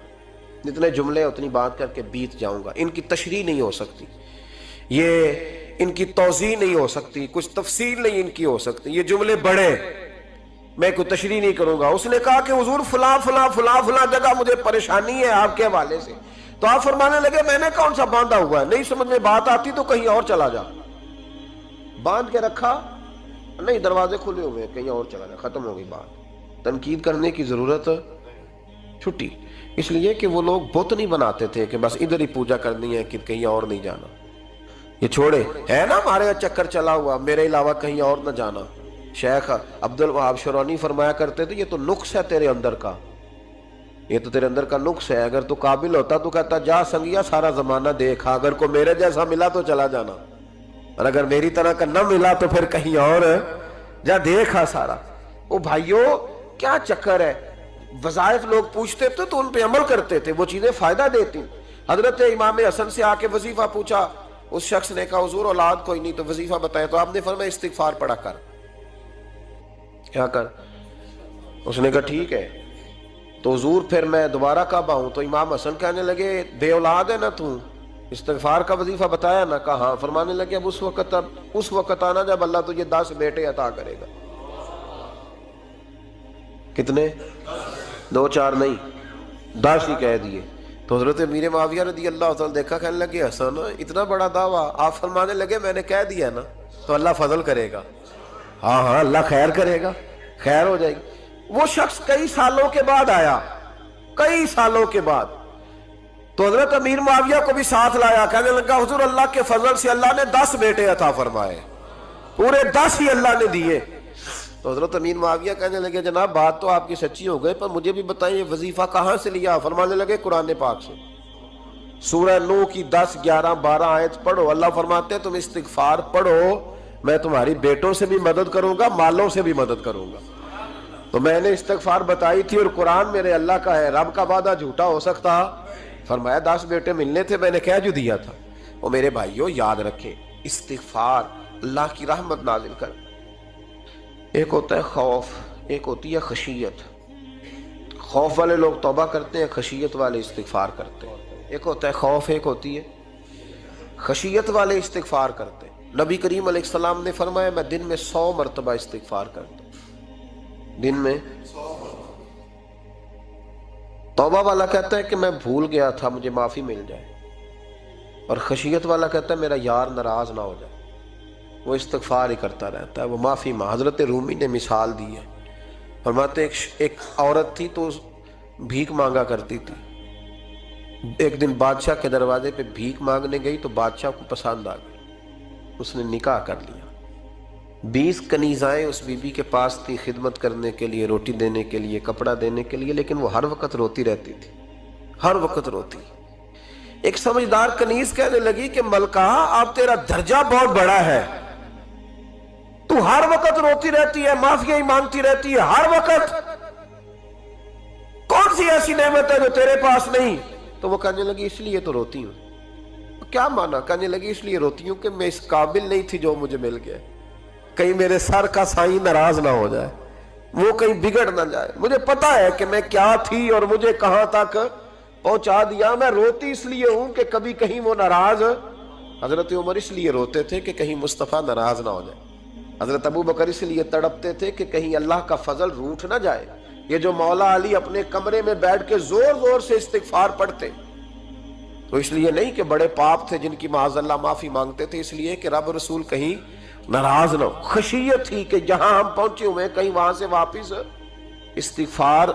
جتنے جملے اتنی بات کر کے بیت جاؤں گا، ان کی تشریح نہیں ہو سکتی، یہ ان کی توضیح نہیں ہو سکتی، کچھ تفصیل نہیں ان کی ہو سکتی، یہ جملے بڑے، میں کوئی تشریح نہیں کروں گا۔ اس نے کہا کہ حضور فلاں فلاں فلاں فلاں جگہ مجھے پریشانی ہے آپ کے حوالے سے، تو آپ فرمانے لگے میں نے کون سا باندھا ہوا ہے، نہیں سمجھ میں بات آتی تو کہیں اور چلا جا، باندھ کے رکھا، نہیں دروازے کھلے ہوئے کہیں اور چلا جا، ختم ہو گئی بات۔ تنقید کرنے کی ضرورت چھٹی، اس لیے کہ وہ لوگ بت نہیں بناتے تھے کہ بس ادھر ہی پوجا کرنی ہے کہ کہیں اور نہیں جانا، یہ چھوڑے ہے نا ہمارے چکر چلا ہوا، میرے علاوہ کہیں اور نہ جانا، شیخ عبد الوہاب شرونی فرمایا کرتے تھے یہ تو نقص ہے تیرے اندر کا، یہ تو تیرے اندر کا نقص ہے، اگر تو قابل ہوتا تو کہتا جا سنگیا سارا زمانہ دیکھا، اگر کوئی میرے جیسا ملا تو چلا جانا، اور اگر میری طرح کا نہ ملا تو پھر کہیں اور جا دیکھا سارا۔ او بھائیو کیا چکر ہے، وظائف لوگ پوچھتے تھے تو ان پہ عمل کرتے تھے، وہ چیزیں فائدہ دیتی۔ حضرت امام حسن سے آ کے وظیفہ پوچھا، اس شخص نے کہا حضور اولاد کوئی نہیں تو وظیفہ بتائیں، تو آپ نے فرمایا استغفار پڑھا کر۔ کیا کر؟ اس نے کہا ٹھیک ہے۔ تو حضور پھر میں دوبارہ کب آؤں؟ تو امام حسن کہنے لگے بے اولاد ہے نا تو، استغفار کا وظیفہ بتایا نا؟ کہا ہاں۔ فرمانے لگے اب اس وقت آنا جب اللہ تجھے 10 بیٹے عطا کرے گا۔ کتنے؟ 2 4 نہیں، 10 ہی کہہ دیے۔ تو حضرت امیر معاویہ رضی اللہ تعالیٰ دیکھا، کہنے لگے حسن اتنا بڑا دعویٰ؟ آپ فرمانے لگے میں نے کہہ دیا نا تو اللہ فضل کرے گا۔ ہاں ہاں اللہ خیر کرے گا، خیر ہو جائے گی۔ وہ شخص کئی سالوں کے بعد آیا، کئی سالوں کے بعد، تو حضرت امیر معاویہ کو بھی ساتھ لایا، کہنے لگا حضور اللہ کے فضل سے اللہ نے 10 بیٹے عطا فرمائے، پورے 10 ہی اللہ نے دیے۔ تو حضرت امیر معاویہ کہنے لگے جناب بات تو آپ کی سچی ہو گئی، پر مجھے بھی بتائیں یہ وظیفہ کہاں سے لیا؟ فرمانے لگے قرآن پاک سے، سورہ نوح کی 10 11 12 آیت پڑھو۔ اللہ فرماتے ہیں تم استغفار پڑھو، میں تمہاری بیٹوں سے بھی مدد کروں گا، مالوں سے بھی مدد کروں گا۔ تو میں نے استغفار بتائی تھی اور قرآن میرے اللہ کا ہے، رب کا وعدہ جھوٹا ہو سکتا؟ فرمایا 10 بیٹے ملنے تھے، میں نے کہہ جو دیا تھا۔ وہ میرے بھائیوں یاد رکھیں، استغفار اللہ کی رحمت نازل کر۔ ایک ہوتا ہے خوف، ایک ہوتی ہے خشیت۔ خوف والے لوگ توبہ کرتے ہیں، خشیت والے استغفار کرتے ہیں۔ ایک ہوتا ہے خوف، ایک ہوتی ہے خشیت والے استغفار کرتے ہیں۔ نبی کریم علیہ السلام نے فرمایا میں دن میں 100 مرتبہ استغفار کرتا ہوں، دن میں۔ توبہ والا کہتا ہے کہ میں بھول گیا تھا مجھے معافی مل جائے، اور خشیت والا کہتا ہے میرا یار ناراض نہ ہو جائے، وہ استغفار ہی کرتا رہتا ہے، وہ معافی حضرت رومی نے مثال دی ہے، فرماتے ایک عورت تھی تو بھیک مانگا کرتی تھی، ایک دن بادشاہ کے دروازے پہ بھیک مانگنے گئی تو بادشاہ کو پسند آ گئی، اس نے نکاح کر لیا۔ 20 کنیزائیں اس بی بی کے پاس تھی خدمت کرنے کے لیے، روٹی دینے کے لیے، کپڑا دینے کے لیے، لیکن وہ ہر وقت روتی رہتی تھی، ہر وقت روتی۔ ایک سمجھدار کنیز کہنے لگی کہ ملکہ اب تیرا درجہ بہت بڑا ہے، تو ہر وقت روتی رہتی ہے، معافیاں ہی مانگتی رہتی ہے ہر وقت، کون سی ایسی نعمت ہے جو تیرے پاس نہیں؟ تو وہ کہنے لگی اس لیے تو روتی ہوں۔ کیا مانا؟ کہنے لگی اس لیے روتی ہوں کہ میں اس قابل نہیں تھی جو مجھے مل گیا، کہیں میرے سر کا سائیں ناراض نہ ہو جائے، وہ کہیں بگڑ نہ جائے، مجھے پتا ہے کہ میں کیا تھی اور مجھے کہاں تک پہنچا دیا، میں روتی اس لیے ہوں کہ کبھی کہیں وہ ناراض۔ حضرت عمر اس لیے روتے تھے کہ کہیں مصطفیٰ ناراض نہ ہو جائے، حضرت ابو بکر اس لیے تڑپتے تھے کہ کہیں اللہ کا فضل روٹھ نہ جائے۔ یہ جو مولا علی اپنے کمرے میں بیٹھ کے زور زور سے استغفار پڑھتے تو اس لیے نہیں کہ بڑے پاپ تھے جن کی معاذ اللہ معافی مانگتے تھے، اس لیے کہ رب رسول کہیں ناراض نہ ہو۔ خشیت تھی کہ جہاں ہم پہنچے ہوئے کہیں وہاں سے واپس۔ استغفار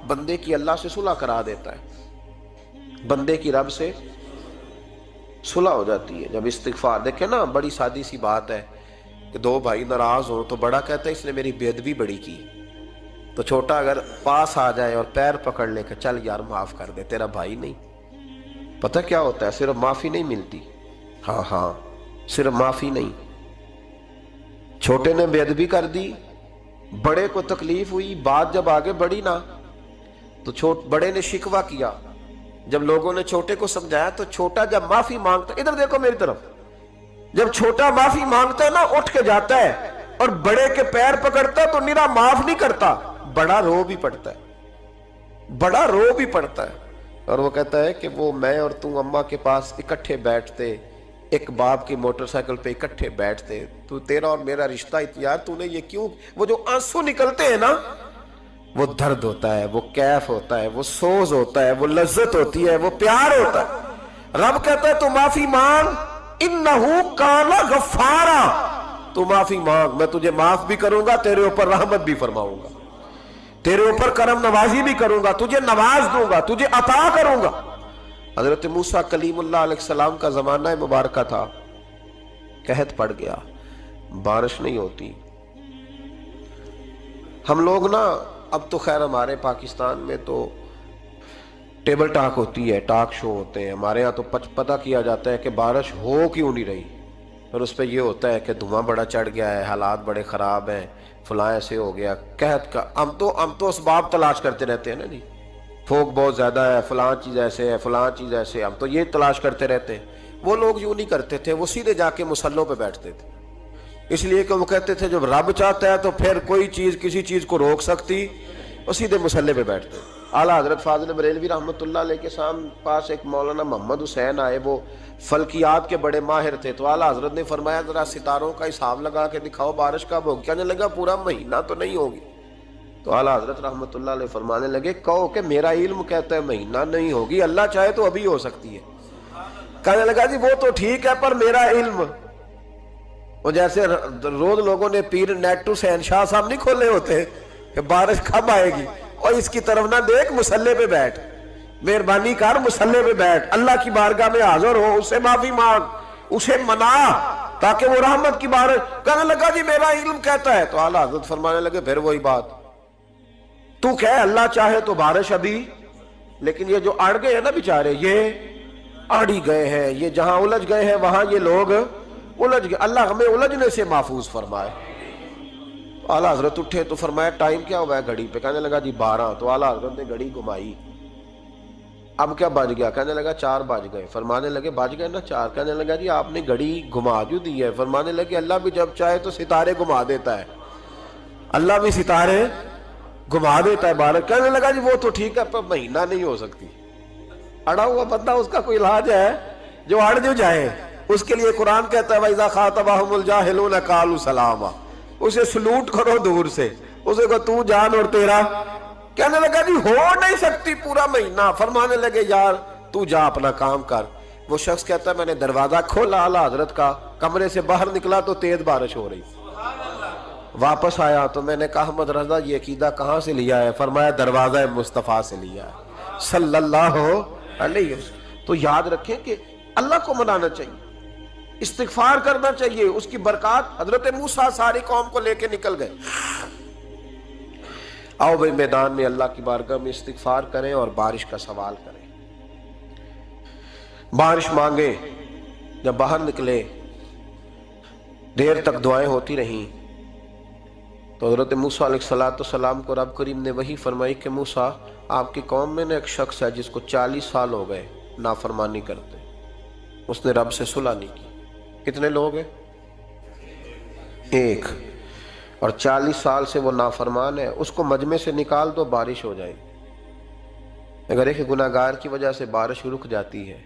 بندے کی اللہ سے صلح کرا دیتا ہے، بندے کی رب سے صلح ہو جاتی ہے جب استغفار۔ دیکھیں نا بڑی سادی سی بات ہے کہ 2 بھائی ناراض ہوں تو بڑا کہتا ہے اس نے میری بے ادبی بڑی کی، تو چھوٹا اگر پاس آ جائے اور پیر پکڑ لے کہ چل یار معاف کر دے، تیرا بھائی نہیں۔ پتہ کیا ہوتا ہے؟ صرف معافی نہیں ملتی، ہاں صرف معافی نہیں، چھوٹے نے بے ادبی کر دی، بڑے کو تکلیف ہوئی، بات جب آگے بڑھی نا تو بڑے نے شکوہ کیا، جب لوگوں نے چھوٹے کو سمجھایا تو چھوٹا جب معافی مانگتا، ادھر دیکھو میری طرف، جب چھوٹا معافی مانگتا ہے نا اٹھ کے جاتا ہے اور بڑے کے پیر پکڑتا ہے تو نرا معاف نہیں کرتا، بڑا رو بھی پڑتا ہے، بڑا رو بھی پڑتا ہے، اور وہ کہتا ہے کہ وہ میں اور تم اماں کے پاس اکٹھے بیٹھتے، ایک باپ کی موٹر سائیکل پہ اکٹھے بیٹھتے، تو تیرا اور میرا رشتہ یار تو نے یہ کیوں؟ وہ جو آنسو نکلتے ہیں نا وہ درد ہوتا ہے، وہ کیف ہوتا ہے، وہ سوز ہوتا ہے، وہ لذت ہوتی ہے، وہ پیار ہوتا ہے۔ رب کہتا ہے تو معافی مانگ، انہو کان غفارا، تو معافی مانگ، میں تجھے معاف بھی کروں گا، تیرے اوپر رحمت بھی فرماؤں گا، تیرے اوپر کرم نوازی بھی کروں گا، تجھے نواز دوں گا، تجھے عطا کروں گا۔ حضرت موسیٰ کلیم اللہ علیہ السلام کا زمانہ مبارکہ تھا، قحط پڑ گیا، بارش نہیں ہوتی، ہم لوگ نا اب تو خیر ہمارے پاکستان میں تو ٹیبل ٹاک ہوتی ہے، ٹاک شو ہوتے ہیں، ہمارے ہاں تو پتہ کیا جاتا ہے کہ بارش ہو کیوں نہیں رہی، اور اس پہ یہ ہوتا ہے کہ دھواں بڑا چڑھ گیا ہے، حالات بڑے خراب ہیں، فلاں ایسے ہو گیا، قحط کا ہم تو اسباب تلاش کرتے رہتے ہیں نا جی، پھوک بہت زیادہ ہے، فلاں چیز ایسے ہے، فلاں چیز ایسے ہے، ہم تو یہ تلاش کرتے رہتے ہیں۔ وہ لوگ یوں نہیں کرتے تھے، وہ سیدھے جا کے مصلوں پہ بیٹھتے تھے، اس لیے کہ وہ کہتے تھے جب رب چاہتا ہے تو پھر کوئی چیز کسی چیز کو روک سکتی، وہ سیدھے مصلے پہ بیٹھتے۔ اعلیٰ حضرت فاضل بریلوی رحمۃ اللہ علیہ کے پاس ایک مولانا محمد حسین آئے، وہ فلکیات کے بڑے ماہر تھے، تو اعلیٰ حضرت نے فرمایا ذرا ستاروں کا حساب لگا کے دکھاؤ بارش کب ہوگی؟ کہنے لگا پورا مہینہ تو نہیں ہوگی۔ تو اعلیٰ حضرت رحمۃ اللہ علیہ فرمانے لگے کہو کہ میرا علم کہتا ہے مہینہ نہیں ہوگی، اللہ چاہے تو ابھی ہو سکتی ہے۔ کہنے لگا جی وہ تو ٹھیک ہے پر میرا علم، وہ جیسے روز لوگوں نے پیر نیٹو شہنشاہ صاحب نہیں کھولے ہوتے کہ بارش کب آئے گی، اور اس کی طرف نہ دیکھ، مصلے پہ بیٹھ، مہربانی کر مصلے پہ بیٹھ، اللہ کی بارگاہ میں حاضر ہو، اسے معافی مانگ، اسے منا تاکہ وہ رحمت کی بارش۔ کہنے لگا جی میرا علم کہتا ہے۔ تو اعلیٰ حضرت فرمانے لگے پھر وہی بات، تو کہ اللہ چاہے تو بارش ابھی، لیکن یہ جو اڑ گئے ہیں نا بیچارے، یہ اڑ ہی گئے ہیں، یہ جہاں الجھ گئے ہیں وہاں یہ لوگ الجھ گئے، اللہ ہمیں الجھنے سے محفوظ فرمائے۔ اعلیٰ حضرت اٹھے تو فرمایا ٹائم کیا ہوا ہے گھڑی پہ؟ کہنے لگا جی 12۔ تو اعلیٰ حضرت نے گھڑی گھمائی، اب کیا بج گیا؟ کہنے لگا 4 بج گئے۔ فرمانے لگے بج گئے نا 4؟ کہنے لگا جی آپ نے گھڑی گھما جو دی ہے۔ فرمانے لگے اللہ بھی جب چاہے تو ستارے گھما دیتا ہے، اللہ بھی ستارے گھما دیتا ہے بارش۔ کہنے لگا جی وہ تو ٹھیک ہے پر مہینہ نہیں ہو سکتی۔ اڑا ہوا بندہ، اس کا کوئی علاج ہے؟ جو اڑ جو جائے اس کے لیے قرآن کہتا ہے وَإِذَا خَاطَبَهُمُ الْجَاهِلُونَ قَالُوا سَلَامًا، اسے سلوٹ کرو دور سے، اسے کو تو جان اور تیرا۔ کہنے لگا جی ہو نہیں سکتی پورا مہینہ۔ فرمانے لگے یار تو جا اپنا کام کر۔ وہ شخص کہتا ہے میں نے دروازہ کھولا اعلیٰ حضرت کا، کمرے سے باہر نکلا تو تیز بارش ہو رہی، واپس آیا تو میں نے کہا احمد رضا یہ عقیدہ کہاں سے لیا ہے؟ فرمایا دروازہ مصطفیٰ سے لیا ہے صلی اللہ علیہ وسلم۔ تو یاد رکھیں کہ اللہ کو منانا چاہیے، استغفار کرنا چاہیے، اس کی برکات۔ حضرت موسیٰ ساری قوم کو لے کے نکل گئے۔ آؤ بھائی میدان میں اللہ کی بارگاہ میں استغفار کریں اور بارش کا سوال کریں، بارش مانگے۔ جب باہر نکلے دیر تک دعائیں ہوتی رہیں تو حضرت موسیٰ علیہ السلام کو رب کریم نے وحی فرمائی کہ موسیٰ آپ کی قوم میں نے ایک شخص ہے جس کو 40 سال ہو گئے نافرمانی کرتے، اس نے رب سے صلح نہیں کی۔ کتنے لوگ ہیں؟ ایک، اور 40 سال سے وہ نافرمان ہے، اس کو مجمع سے نکال دو بارش ہو جائے گی۔ اگر ایک گناہگار کی وجہ سے بارش رک جاتی ہے،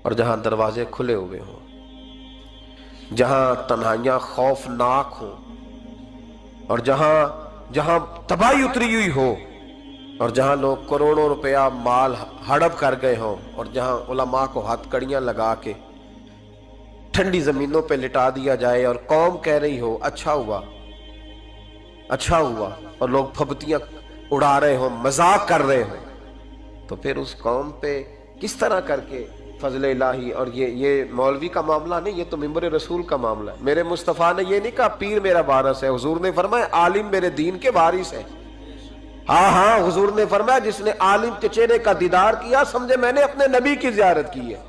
اور جہاں دروازے کھلے ہوئے ہوں، جہاں تنہائیاں خوفناک ہوں، اور جہاں تباہی اتری ہوئی ہو، اور جہاں لوگ کروڑوں روپیہ مال ہڑپ کر گئے ہوں، اور جہاں علماء کو ہاتھ کڑیاں لگا کے ٹھنڈی زمینوں پہ لٹا دیا جائے، اور قوم کہہ رہی ہو اچھا ہوا اچھا ہوا، اور لوگ پھبتیاں اڑا رہے ہوں، مذاق کر رہے ہوں، تو پھر اس قوم پہ کس طرح کر کے فضل الہی۔ اور یہ مولوی کا معاملہ نہیں، یہ تو منبر رسول کا معاملہ ہے۔ میرے مصطفیٰ نے یہ نہیں کہا پیر میرا وارث ہے، حضور نے فرمایا عالم میرے دین کے وارث ہے۔ ہاں حضور نے فرمایا جس نے عالم کے چہرے کا دیدار کیا سمجھے میں نے اپنے نبی کی زیارت کی ہے۔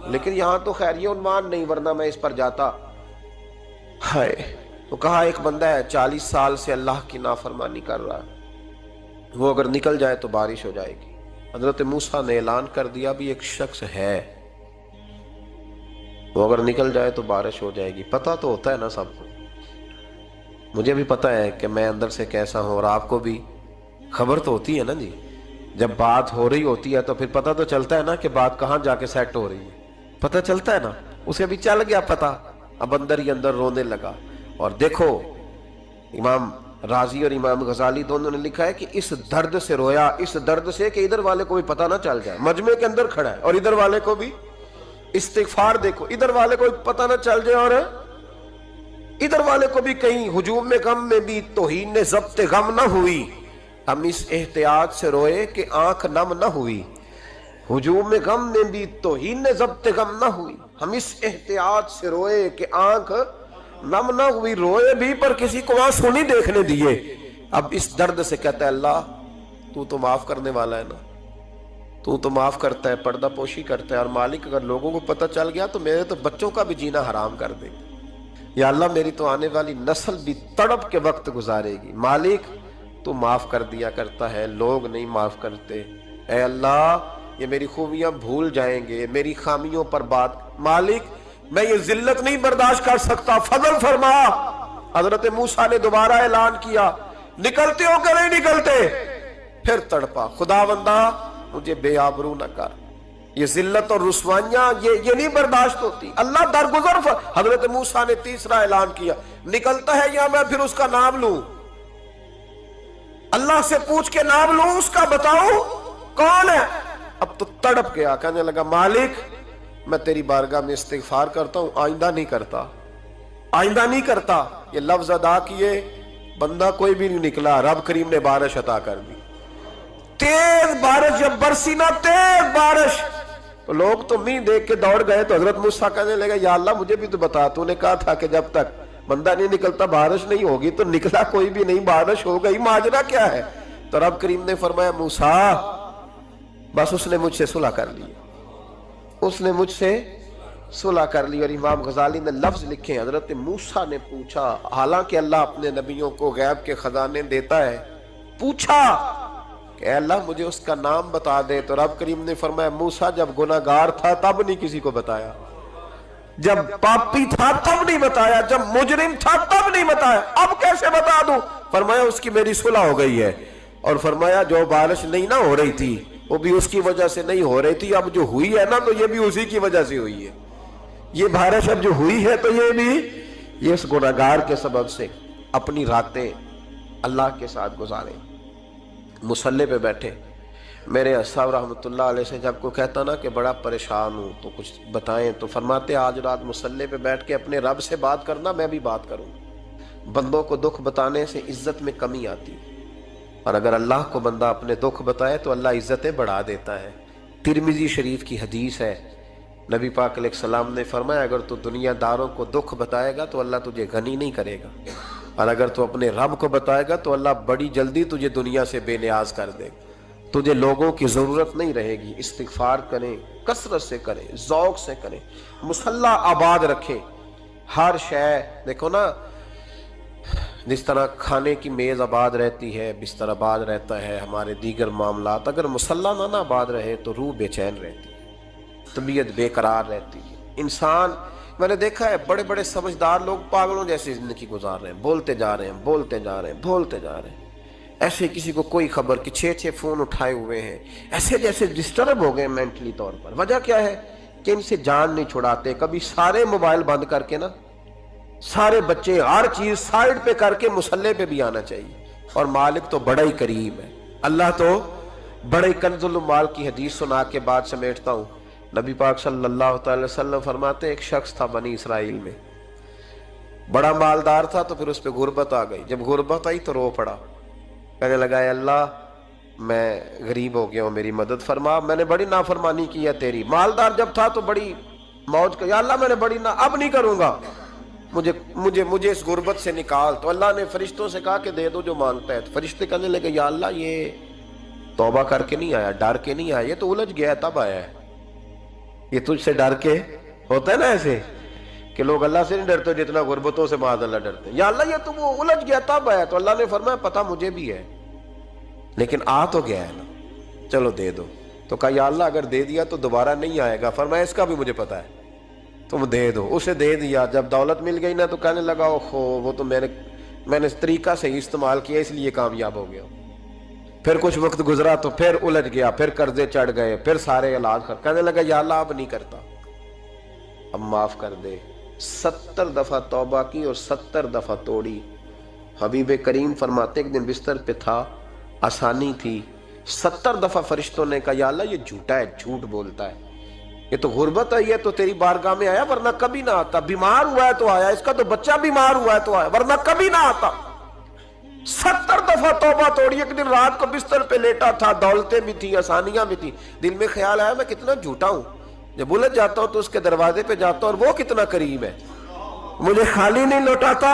لیکن یہاں تو خیر یہ عنوان نہیں، ورنہ میں اس پر جاتا۔ ہائے، تو کہا ایک بندہ ہے 40 سال سے اللہ کی نافرمانی کر رہا ہے، وہ اگر نکل جائے تو بارش ہو جائے گی۔ حضرت موسیٰ نے اعلان کر دیا بھی ایک شخص ہے، وہ اگر نکل جائے تو بارش ہو جائے گی۔ پتہ تو ہوتا ہے نا سب کو، مجھے بھی پتہ ہے کہ میں اندر سے کیسا ہوں، اور آپ کو بھی خبر تو ہوتی ہے نا جی۔ جب بات ہو رہی ہوتی ہے تو پھر پتہ تو چلتا ہے نا کہ بات کہاں جا کے سیٹ ہو رہی ہے، پتہ چلتا ہے نا۔ اسے بھی چل گیا پتہ، اب اندر ہی اندر رونے لگا۔ اور دیکھو امام رازی اور امام غزالی دونوں نے لکھا ہے کہ اس درد سے رویا، اس درد سے کہ ادھر والے کو بھی پتہ نہ چل جائے، مجمع کے اندر کھڑا ہے اور ادھر والے کو بھی استغفار، دیکھو ادھر والے کو بھی پتہ نہ چل جائے، اور ادھر والے کو بھی کہیں ہجوم میں غم میں بھی توہین نے ضبط غم نہ ہوئی، ہم اس احتیاط سے روئے کہ آنکھ نم نہ ہوئی۔ ہجوم میں غم میں بھی توہین نے ضبط غم نہ ہوئی، ہم اس احتیاط سے روئے کہ آنکھ نم نہ ہوئی۔ روئے بھی پر کسی کو آنسو نہیں دیکھنے دیے، اب اس درد سے کہتا ہے اللہ تو تو معاف کرنے والا ہے نا، تو تو معاف کرتا ہے، پردہ پوشی کرتا ہے، اور مالک اگر لوگوں کو پتہ چل گیا تو میرے تو بچوں کا بھی جینا حرام کر دے گا، یا اللہ میری تو آنے والی نسل بھی تڑپ کے وقت گزارے گی۔ مالک تو معاف کر دیا کرتا ہے، لوگ نہیں معاف کرتے، اے اللہ یہ میری خوبیاں بھول جائیں گے، میری خامیوں پر بات، مالک میں یہ ذلت نہیں برداشت کر سکتا، فضل فرما۔ حضرت موسیٰ نے دوبارہ اعلان کیا، نکلتے ہو کہ نہیں نکلتے؟ پھر تڑپا، خداوندا مجھے بے آبرو نہ کر، یہ ذلت اور رسوائیاں یہ نہیں برداشت ہوتی، اللہ درگزر۔ حضرت موسیٰ نے تیسرا اعلان کیا، نکلتا ہے یا میں پھر اس کا نام لوں؟ اللہ سے پوچھ کے نام لوں اس کا، بتاؤ کون ہے؟ اب تو تڑپ گیا، کہنے لگا مالک میں تیری بارگاہ میں استغفار کرتا ہوں، آئندہ نہیں کرتا، آئندہ نہیں کرتا۔ یہ لفظ ادا کیے، بندہ کوئی بھی نہیں نکلا، رب کریم نے بارش عطا کر دی، تیز بارش جب برسی نا، تیز بارش، تو لوگ تو نہیں دیکھ کے دوڑ گئے، تو حضرت موسیٰ کہنے لگا یا اللہ مجھے بھی تو بتا، تو نے کہا تھا کہ جب تک بندہ نہیں نکلتا بارش نہیں ہوگی، تو نکلا کوئی بھی نہیں، بارش ہو گئی، ماجرا کیا ہے؟ تو رب کریم نے فرمایا موسیٰ بس اس نے مجھ سے صلح کر لی، اس نے مجھ سے صلح کر لی۔ اور امام غزالی نے لفظ لکھے، حضرت موسیٰ نے پوچھا، حالانکہ اللہ اپنے نبیوں کو غیب کے خزانے دیتا ہے، پوچھا کہ اے اللہ مجھے اس کا نام بتا دے، تو رب کریم نے فرمایا موسیٰ جب گناہ گار تھا تب نہیں کسی کو بتایا، جب پاپی تھا تب نہیں بتایا، جب مجرم تھا تب نہیں بتایا، اب کیسے بتا دوں؟ فرمایا اس کی میری صلح ہو گئی ہے، اور فرمایا جو بارش نہیں نہ ہو رہی تھی وہ بھی اس کی وجہ سے نہیں ہو رہی تھی، اب جو ہوئی ہے نا تو یہ بھی اسی کی وجہ سے ہوئی ہے، یہ بارش اب جو ہوئی ہے تو یہ بھی یہ اس گناہگار کے سبب سے۔ اپنی راتیں اللہ کے ساتھ گزارے، مصلی پہ بیٹھے، میرے صاحب رحمۃ اللہ علیہ سے جب کوئی کہتا نا کہ بڑا پریشان ہوں تو کچھ بتائیں، تو فرماتے آج رات مصلی پہ بیٹھ کے اپنے رب سے بات کرنا، میں بھی بات کروں۔ بندوں کو دکھ بتانے سے عزت میں کمی آتی، اور اگر اللہ کو بندہ اپنے دکھ بتائے تو اللہ عزتیں بڑھا دیتا ہے۔ ترمذی شریف کی حدیث ہے، نبی پاک علیہ السلام نے فرمایا اگر تو دنیا داروں کو دکھ بتائے گا تو اللہ تجھے غنی نہیں کرے گا، اور اگر تو اپنے رب کو بتائے گا تو اللہ بڑی جلدی تجھے دنیا سے بے نیاز کر دے گا، تجھے لوگوں کی ضرورت نہیں رہے گی۔ استغفار کریں، کثرت سے کریں، ذوق سے کریں، مصلی آباد رکھیں، ہر شے دیکھو نا، جس طرح کھانے کی میز آباد رہتی ہے، بستر آباد رہتا ہے، ہمارے دیگر معاملات، اگر مصلی نہ آباد رہے تو روح بے چین رہتی ہے، طبیعت بے قرار رہتی ہے۔ انسان میں نے دیکھا ہے بڑے بڑے سمجھدار لوگ پاگلوں جیسی زندگی گزار رہے ہیں، بولتے جا رہے ہیں، بولتے جا رہے ہیں، بولتے جا رہے ہیں، ایسے کسی کو کوئی خبر کہ 6 فون اٹھائے ہوئے ہیں، ایسے جیسے ڈسٹرب ہو گئے مینٹلی طور پر۔ وجہ کیا ہے کہ ان سے جان نہیں چھڑاتے۔ کبھی سارے موبائل بند کر کے نا، سارے بچے ہر چیز سائیڈ پہ کر کے مصلی پہ بھی آنا چاہیے، اور مالک تو بڑا ہی کریم ہے، اللہ تو بڑا ہی کنز المال کی حدیث سنا کے بعد سمیٹتا ہوں۔ نبی پاک صلی اللہ تعالی وسلم فرماتے ایک شخص تھا بنی اسرائیل میں، بڑا مالدار تھا، تو پھر اس پہ غربت آ گئی، جب غربت آئی تو رو پڑا، کہنے لگا اے اللہ میں غریب ہو گیا ہوں، میری مدد فرما، میں نے بڑی نافرمانی کی ہے تیری۔ مالدار جب تھا تو بڑی موج کا، یا اللہ میں نے بڑی اب نہیں کروں گا، مجھے اس غربت سے نکال۔ تو اللہ نے فرشتوں سے کہا کہ دے دو جو مانگتا ہے، تو فرشتے کہنے لگے یا اللہ یہ توبہ کر کے نہیں آیا، ڈر کے نہیں آیا، یہ تو الجھ گیا تب آیا ہے، یہ تجھ سے ڈر کے ہوتا ہے نا ایسے کہ لوگ اللہ سے نہیں ڈرتے جتنا غربتوں سے معاذ اللہ ڈرتے، یا اللہ یہ تو وہ الجھ گیا تب آیا۔ تو اللہ نے فرمایا پتہ مجھے بھی ہے، لیکن آ تو گیا ہے نا، چلو دے دو۔ تو کہا یا اللہ اگر دے دیا تو دوبارہ نہیں آئے گا، فرمایا اس کا بھی مجھے پتہ ہے، تم دے دو۔ اسے دے دیا، جب دولت مل گئی نا تو کہنے لگا اوہو وہ تو میں نے اس طریقہ سے ہی استعمال کیا اس لیے کامیاب ہو گیا۔ پھر کچھ وقت گزرا تو پھر الجھ گیا، پھر قرضے چڑھ گئے، پھر سارے علاج کر، کہنے لگا یا اللہ اب نہیں کرتا، اب معاف کر دے۔ 70 دفعہ توبہ کی اور 70 دفعہ توڑی۔ حبیب کریم فرماتے ایک دن بستر پہ تھا، آسانی تھی، 70 دفعہ فرشتوں نے کہا یا اللہ یہ جھوٹا ہے، جھوٹ بولتا ہے، یہ تو غربت آئی ہے تو تیری بارگاہ میں آیا ورنہ کبھی نہ آتا، بیمار ہوا ہے تو آیا، اس کا تو بچہ بیمار ہوا ہے تو آیا ورنہ کبھی نہ آتا۔ 70 دفعہ توبہ توڑی۔ ایک دن رات کو بستر پہ لیٹا تھا، دولتیں بھی تھیں، آسانیاں بھی تھیں، دل میں خیال آیا میں کتنا جھوٹا ہوں، جب الجھ جاتا ہوں تو اس کے دروازے پہ جاتا ہوں اور وہ کتنا کریم ہے، مجھے خالی نہیں لوٹاتا،